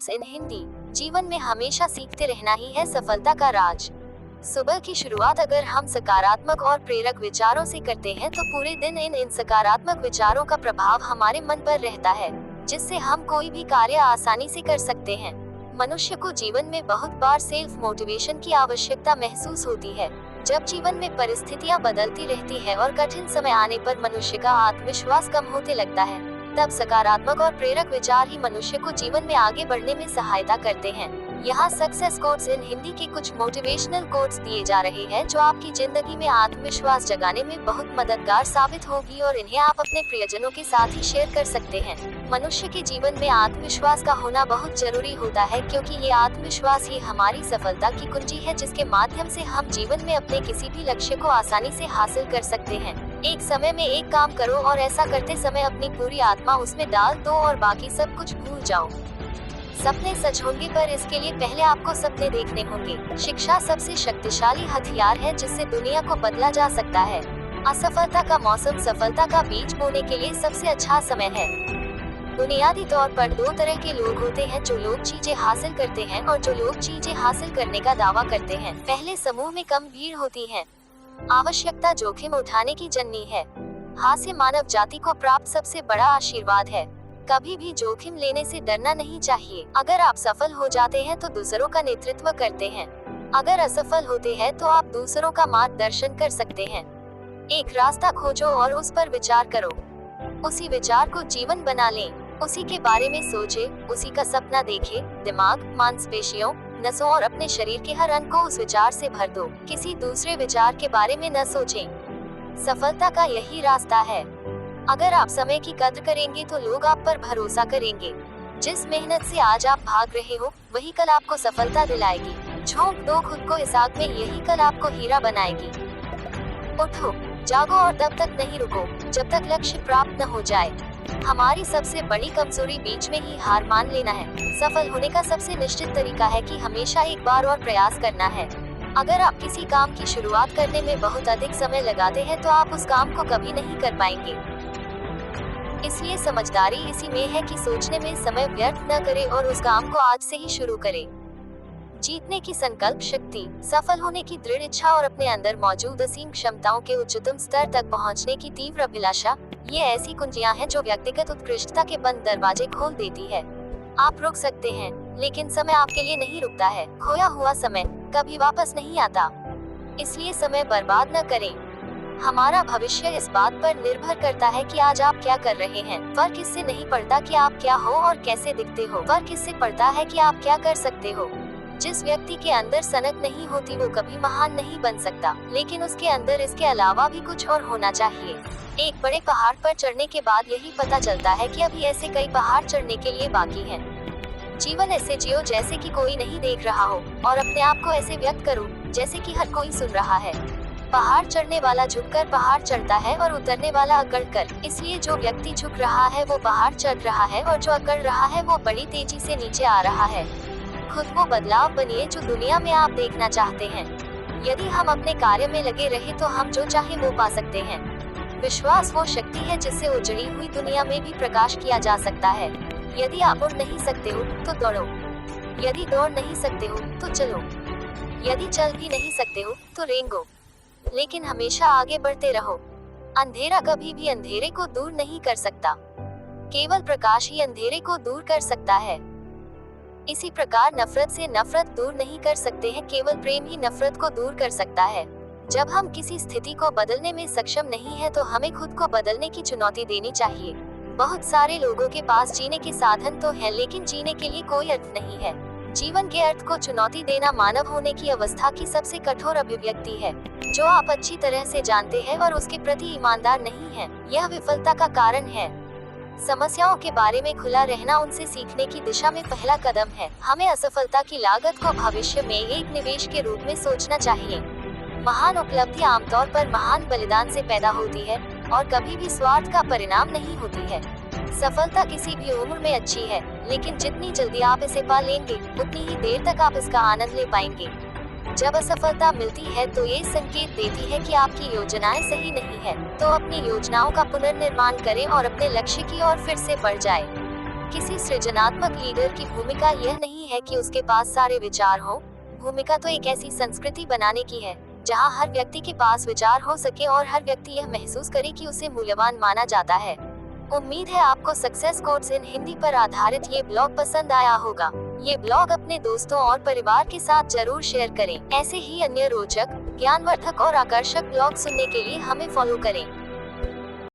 Quotes in Hindi. जीवन में हमेशा सीखते रहना ही है सफलता का राज। सुबह की शुरुआत अगर हम सकारात्मक और प्रेरक विचारों से करते हैं तो पूरे दिन इन सकारात्मक विचारों का प्रभाव हमारे मन पर रहता है, जिससे हम कोई भी कार्य आसानी से कर सकते हैं। मनुष्य को जीवन में बहुत बार सेल्फ मोटिवेशन की आवश्यकता महसूस होती है। जब जीवन में परिस्थितियां बदलती रहती है और कठिन समय आने पर मनुष्य का आत्मविश्वास कम होने लगता है, तब सकारात्मक और प्रेरक विचार ही मनुष्य को जीवन में आगे बढ़ने में सहायता करते हैं। यहाँ सक्सेस कोट्स इन हिंदी के कुछ मोटिवेशनल कोट्स दिए जा रहे हैं जो आपकी जिंदगी में आत्मविश्वास जगाने में बहुत मददगार साबित होगी और इन्हें आप अपने प्रियजनों के साथ ही शेयर कर सकते हैं। मनुष्य के जीवन में आत्मविश्वास का होना बहुत जरूरी होता है, क्योंकि ये आत्मविश्वास ही हमारी सफलता की कुंजी है, जिसके माध्यम से हम जीवन में अपने किसी भी लक्ष्य को आसानी से हासिल कर सकते हैं। एक समय में एक काम करो और ऐसा करते समय अपनी पूरी आत्मा उसमें डाल दो और बाकी सब कुछ भूल जाओ। सपने सच होंगे, पर इसके लिए पहले आपको सपने देखने होंगे। शिक्षा सबसे शक्तिशाली हथियार है जिससे दुनिया को बदला जा सकता है। असफलता का मौसम सफलता का बीज बोने के लिए सबसे अच्छा समय है। बुनियादी तौर पर दो तरह के लोग होते हैं, जो लोग चीजें हासिल करते हैं और जो लोग चीजें हासिल करने का दावा करते हैं। पहले समूह में कम भीड़ होती है। आवश्यकता जोखिम उठाने की जननी है। हास्य मानव जाति को प्राप्त सबसे बड़ा आशीर्वाद है। कभी भी जोखिम लेने से डरना नहीं चाहिए। अगर आप सफल हो जाते हैं तो दूसरों का नेतृत्व करते हैं। अगर असफल होते हैं तो आप दूसरों का मार्गदर्शन कर सकते हैं। एक रास्ता खोजो और उस पर विचार करो। उसी विचार को जीवन बना लें। उसी के बारे में सोचे, उसी का सपना देखे। दिमाग, मांसपेशियों, नसों और अपने शरीर के हर अंग को उस विचार से भर दो। किसी दूसरे विचार के बारे में न सोचें। सफलता का यही रास्ता है। अगर आप समय की कद्र करेंगे तो लोग आप पर भरोसा करेंगे। जिस मेहनत से आज आप भाग रहे हो वही कल आपको सफलता दिलाएगी। झोंक दो खुद को इस आग में, यही कल आपको हीरा बनाएगी। उठो, जागो और तब तक नहीं रुको जब तक लक्ष्य प्राप्त न हो जाए। हमारी सबसे बड़ी कमजोरी बीच में ही हार मान लेना है। सफल होने का सबसे निश्चित तरीका है कि हमेशा एक बार और प्रयास करना है। अगर आप किसी काम की शुरुआत करने में बहुत अधिक समय लगाते हैं तो आप उस काम को कभी नहीं कर पाएंगे। इसलिए समझदारी इसी में है कि सोचने में समय व्यर्थ न करें और उस काम को आज से ही शुरू करें। जीतने की संकल्प शक्ति, सफल होने की दृढ़ इच्छा और अपने अंदर मौजूद असीम क्षमताओं के उच्चतम स्तर तक पहुंचने की तीव्र अभिलाषा, ये ऐसी कुंजियां हैं जो व्यक्तिगत उत्कृष्टता के बंद दरवाजे खोल देती है। आप रुक सकते हैं, लेकिन समय आपके लिए नहीं रुकता है। खोया हुआ समय कभी वापस नहीं आता, इसलिए समय बर्बाद न करें। हमारा भविष्य इस बात पर निर्भर करता है कि आज आप क्या कर रहे हैं। फर्क इससे नहीं पड़ता कि आप क्या हो और कैसे दिखते हो, फर्क इससे पड़ता है कि आप क्या कर सकते हो। जिस व्यक्ति के अंदर सनक नहीं होती वो कभी महान नहीं बन सकता, लेकिन उसके अंदर इसके अलावा भी कुछ और होना चाहिए। एक बड़े पहाड़ पर चढ़ने के बाद यही पता चलता है कि अभी ऐसे कई पहाड़ चढ़ने के लिए बाकी हैं। जीवन ऐसे जियो जैसे कि कोई नहीं देख रहा हो, और अपने आप को ऐसे व्यक्त करो जैसे कि हर कोई सुन रहा है। पहाड़ चढ़ने वाला झुककर पहाड़ चढ़ता है और उतरने वाला अकड़ कर। इसलिए जो व्यक्ति झुक रहा है वो पहाड़ चढ़ रहा है और जो अकड़ रहा है वो बड़ी तेजी से नीचे आ रहा है। खुद वो बदलाव बनिए जो दुनिया में आप देखना चाहते हैं। यदि हम अपने कार्य में लगे रहे तो हम जो चाहे वो पा सकते हैं। विश्वास वो शक्ति है जिससे उजड़ी हुई दुनिया में भी प्रकाश किया जा सकता है। यदि आप उड़ नहीं सकते हो तो दौड़ो। यदि दौड़ नहीं सकते हो तो चलो। यदि चल भी नहीं सकते हो तो रेंगो, लेकिन हमेशा आगे बढ़ते रहो। अंधेरा कभी भी अंधेरे को दूर नहीं कर सकता, केवल प्रकाश ही अंधेरे को दूर कर सकता है। इसी प्रकार नफरत से नफरत दूर नहीं कर सकते हैं, केवल प्रेम ही नफरत को दूर कर सकता है। जब हम किसी स्थिति को बदलने में सक्षम नहीं है तो हमें खुद को बदलने की चुनौती देनी चाहिए। बहुत सारे लोगों के पास जीने के साधन तो हैं, लेकिन जीने के लिए कोई अर्थ नहीं है। जीवन के अर्थ को चुनौती देना मानव होने की अवस्था की सबसे कठोर अभिव्यक्ति है। जो आप अच्छी तरह से जानते हैं और उसके प्रति ईमानदार नहीं हैं, यह विफलता का कारण है। समस्याओं के बारे में खुला रहना उनसे सीखने की दिशा में पहला कदम है। हमें असफलता की लागत को भविष्य में एक निवेश के रूप में सोचना चाहिए। महान उपलब्धि आमतौर पर महान बलिदान से पैदा होती है और कभी भी स्वार्थ का परिणाम नहीं होती है। सफलता किसी भी उम्र में अच्छी है, लेकिन जितनी जल्दी आप इसे पा लेंगे उतनी ही देर तक आप इसका आनंद ले पाएंगे। जब असफलता मिलती है तो ये संकेत देती है कि आपकी योजनाएं सही नहीं है, तो अपनी योजनाओं का पुनर्निर्माण करें और अपने लक्ष्य की ओर फिर से बढ़ जाएं। किसी सृजनात्मक लीडर की भूमिका यह नहीं है कि उसके पास सारे विचार हो। भूमिका तो एक ऐसी संस्कृति बनाने की है जहां हर व्यक्ति के पास विचार हो सके और हर व्यक्ति यह महसूस करे कि उसे मूल्यवान माना जाता है। उम्मीद है आपको सक्सेस कोट्स इन हिंदी पर आधारित ये ब्लॉग पसंद आया होगा। ये ब्लॉग अपने दोस्तों और परिवार के साथ जरूर शेयर करें। ऐसे ही अन्य रोचक, ज्ञानवर्धक और आकर्षक ब्लॉग सुनने के लिए हमें फॉलो करें।